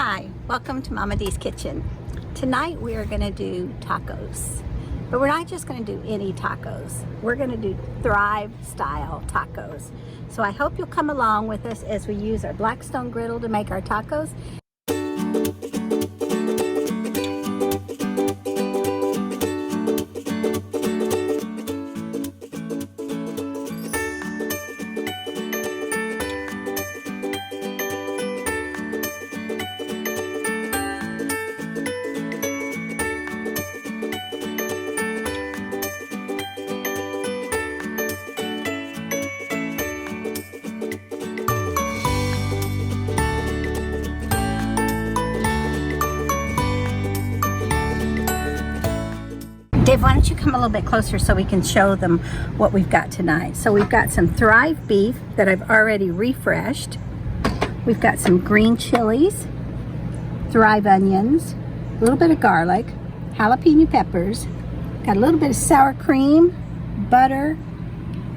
Hi, welcome to Mama D's Kitchen. Tonight we are going to do tacos, but we're not just going to do any tacos. We're going to do Thrive style tacos. So I hope you'll come along with us as we use our blakstone griddle to make our tacos. Dave, why don't you come a little bit closer so we can show them what we've got tonight. So we've got some Thrive beef that I've already refreshed. We've got some green chilies, Thrive onions, a little bit of garlic, jalapeno peppers, got a little bit of sour cream, butter.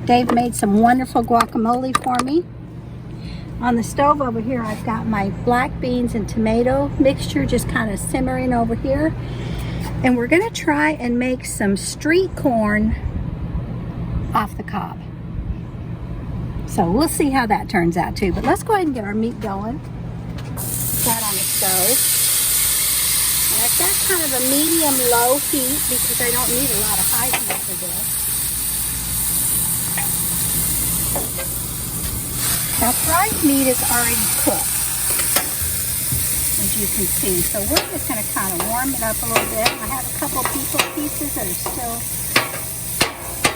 Dave made some wonderful guacamole for me. On the stove over here, I've got my black beans and tomato mixture just kind of simmering over here. And we're gonna try and make some street corn off the cob. So we'll see how that turns out too. But let's go ahead and get our meat going. That on the stove. And I've got kind of a medium-low heat because I don't need a lot of high heat for this. Now, fried meat is already cooked, as you can see. So we're just going to kind of warm it up a little bit. I have a couple pieces that are still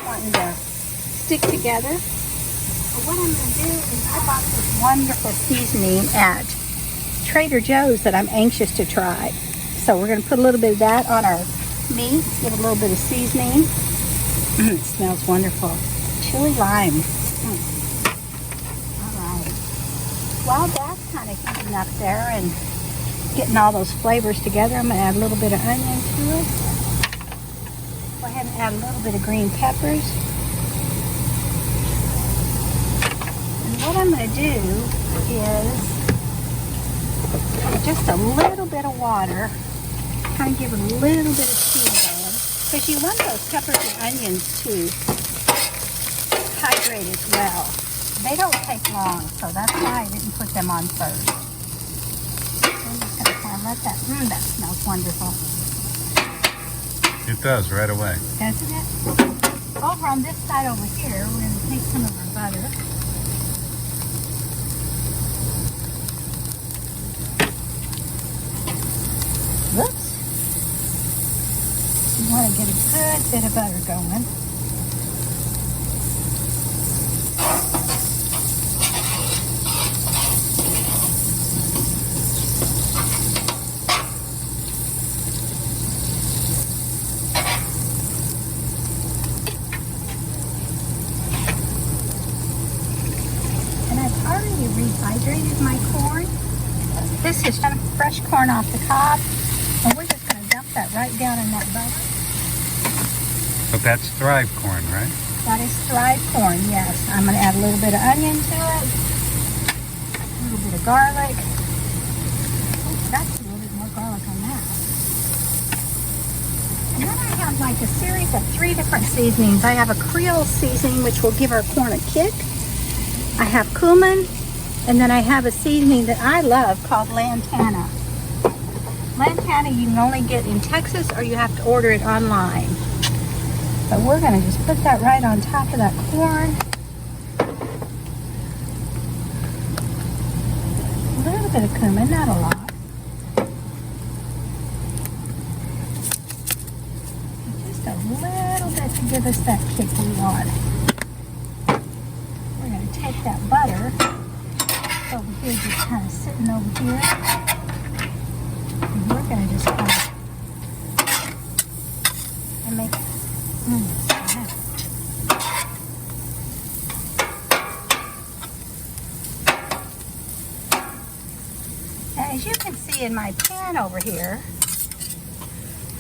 wanting to stick together. But what I'm going to do is I bought this wonderful seasoning at Trader Joe's that I'm anxious to try. So we're going to put a little bit of that on our meat, give it a little bit of seasoning. It smells wonderful. Chili lime. All right. While that's kind of heating up there and getting all those flavors together, I'm going to add a little bit of onion to it. Go ahead and add a little bit of green peppers. And what I'm going to do is add just a little bit of water, kind of give it a little bit of steam going, because you want those peppers and onions to hydrate as well. They don't take long, so that's why I didn't put them on first. Let that, that smells wonderful. It does right away. Doesn't it? Over on this side over here, we're going to take some of our butter. Whoops. You want to get a good bit of butter going. Rehydrated my corn. This is kind of fresh corn off the cob, and we're just going to dump that right down in that butter. But that's Thrive corn, right? That is Thrive corn, yes. I'm going to add a little bit of onion to it, a little bit of garlic. Oh, that's a little bit more garlic on that. And then I have like a series of 3 different seasonings. I have a Creole seasoning, which will give our corn a kick. I have cumin. And then I have a seasoning that I love called lantana. Lantana you can only get in Texas, or you have to order it online. So we're going to just put that right on top of that corn. A little bit of cumin, not a lot. Just a little bit to give us that kick we want. We're going to take that butter over here, just kind of sitting over here. And we're going to just kind of and make as you can see in my pan over here,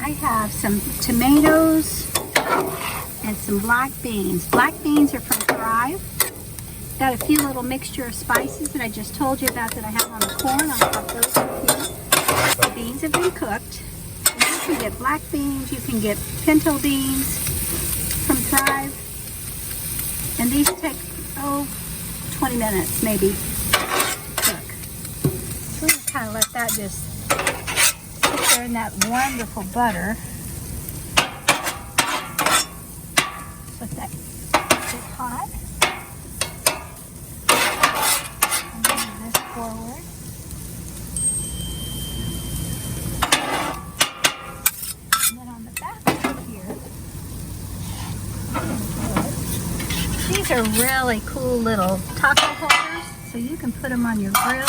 I have some tomatoes and some black beans. Black beans are from Thrive. Got a few little mixture of spices that I just told you about that I have on the corn. I'll pop those in here. have been cooked. And you can get black beans, you can get pinto beans from Thrive. And these take, 20 minutes maybe to cook. So we're going to kind of let that just sit there in that wonderful butter. Let that get hot. And move this forward. And then on the back here, these are really cool little taco holders, so you can put them on your grill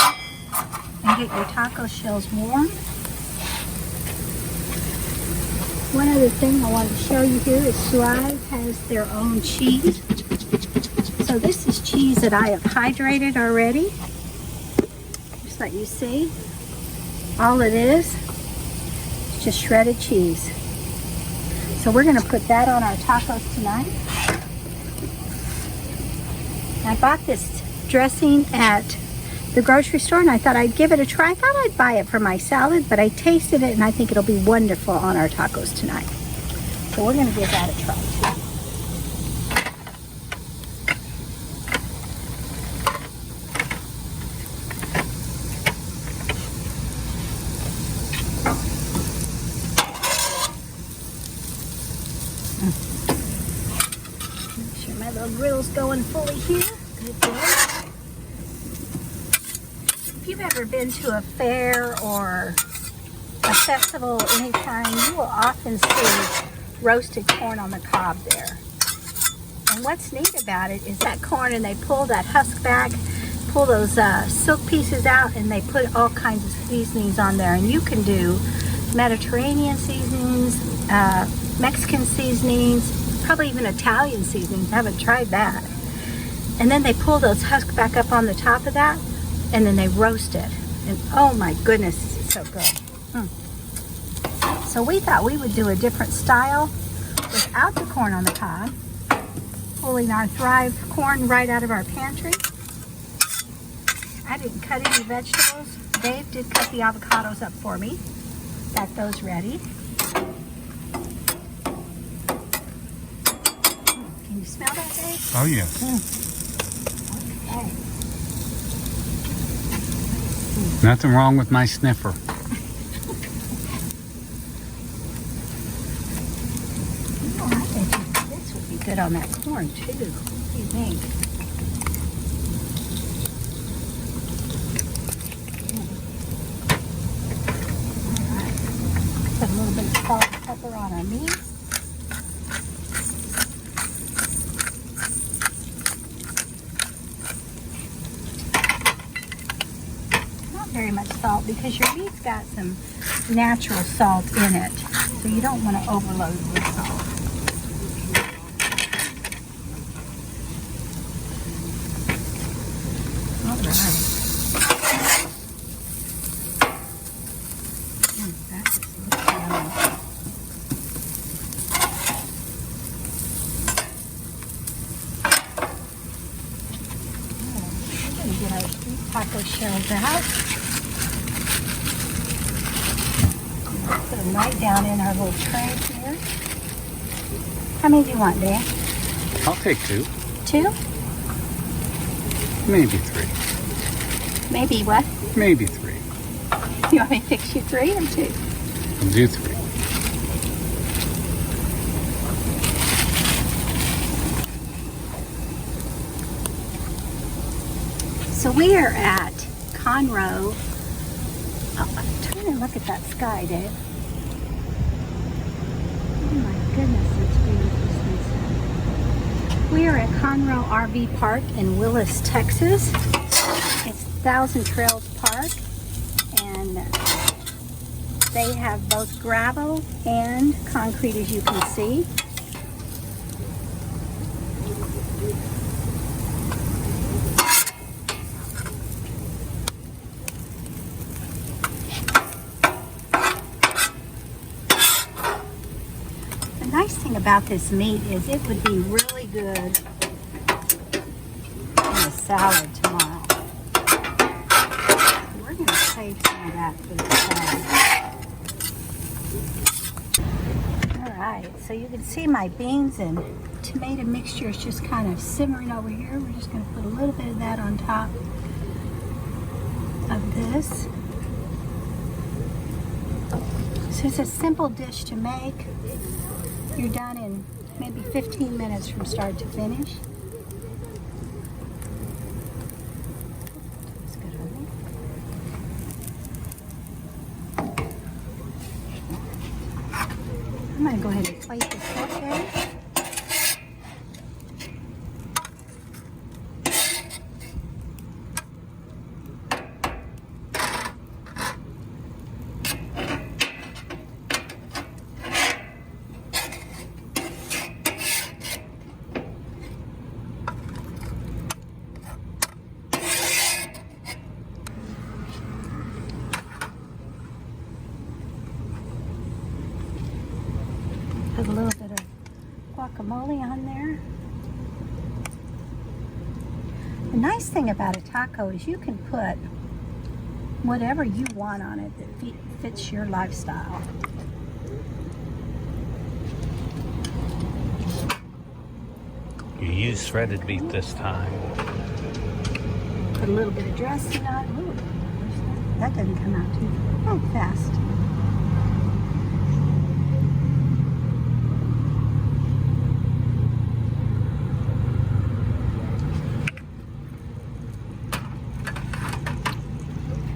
and get your taco shells warm. One other thing I wanted to show you here is Thrive has their own cheese. So this is cheese that I have hydrated already. Just let you see. All it is just shredded cheese. So we're going to put that on our tacos tonight. I bought this dressing at the grocery store and I thought I'd give it a try. I thought I'd buy it for my salad, but I tasted it and I think it'll be wonderful on our tacos tonight. So we're going to give that a try too. Make sure my little grill's going fully here. Good deal. If you've ever been to a fair or a festival anytime, you will often see roasted corn on the cob there. And what's neat about it is that corn, and they pull that husk back, pull those silk pieces out, and they put all kinds of seasonings on there. And you can do Mediterranean seasonings, Mexican seasonings, probably even Italian seasonings. I haven't tried that. And then they pull those husks back up on the top of that, and then they roast it. And oh my goodness, it's so good. So we thought we would do a different style without the corn on the cob, pulling our Thrive corn right out of our pantry. I didn't cut any vegetables. Dave did cut the avocados up for me. Got those ready. Can you smell that, Dave? Oh, yes. Okay. Nothing wrong with my sniffer. Oh, I bet you this would be good on that corn too. What do you think? All right. Put a little bit of salt and pepper on our meat. Very much salt because your meat's got some natural salt in it, so you don't want to overload it with salt. All right. That just looks yummy. We're going to get our sweet taco shells out. Put them right down in our little tray here. How many do you want, Dan? I'll take 2. 2? Maybe 3. Maybe what? Maybe 3. You want me to fix you 3 or 2? I'll do 3. So we are at Conroe. Oh, I'm trying to look at that sky, Dave. Oh my goodness, it's beautiful. We are at Conroe RV Park in Willis, Texas. It's Thousand Trails Park, and they have both gravel and concrete, as you can see. The nice thing about this meat is it would be really good in a salad tomorrow. We're going to take save some of that for the side. All right, so you can see my beans and tomato mixture is just kind of simmering over here. We're just going to put a little bit of that on top of this. So it's a simple dish to make. You're done in maybe 15 minutes from start to finish. That's good, honey. I'm going to go ahead and plate this up there. Put a little bit of guacamole on there. The nice thing about a taco is you can put whatever you want on it that fits your lifestyle. You use shredded beef this time. Put a little bit of dressing on. Ooh, that doesn't come out too fast.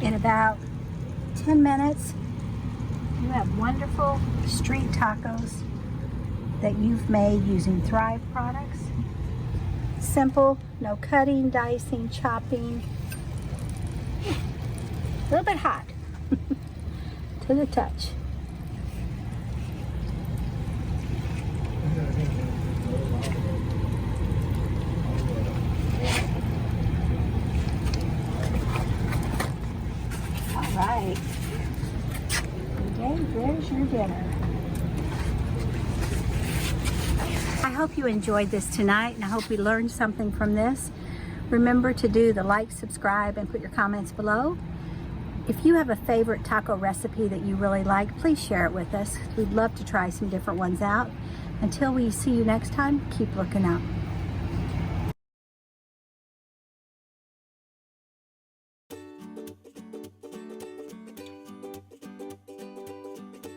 In about 10 minutes, you have wonderful street tacos that you've made using Thrive products. Simple, no cutting, dicing, chopping. A little bit hot to the touch. All right. Okay, there's your dinner. I hope you enjoyed this tonight, and I hope you learned something from this. Remember to do the like, subscribe, and put your comments below. If you have a favorite taco recipe that you really like, please share it with us. We'd love to try some different ones out. Until we see you next time, keep looking out.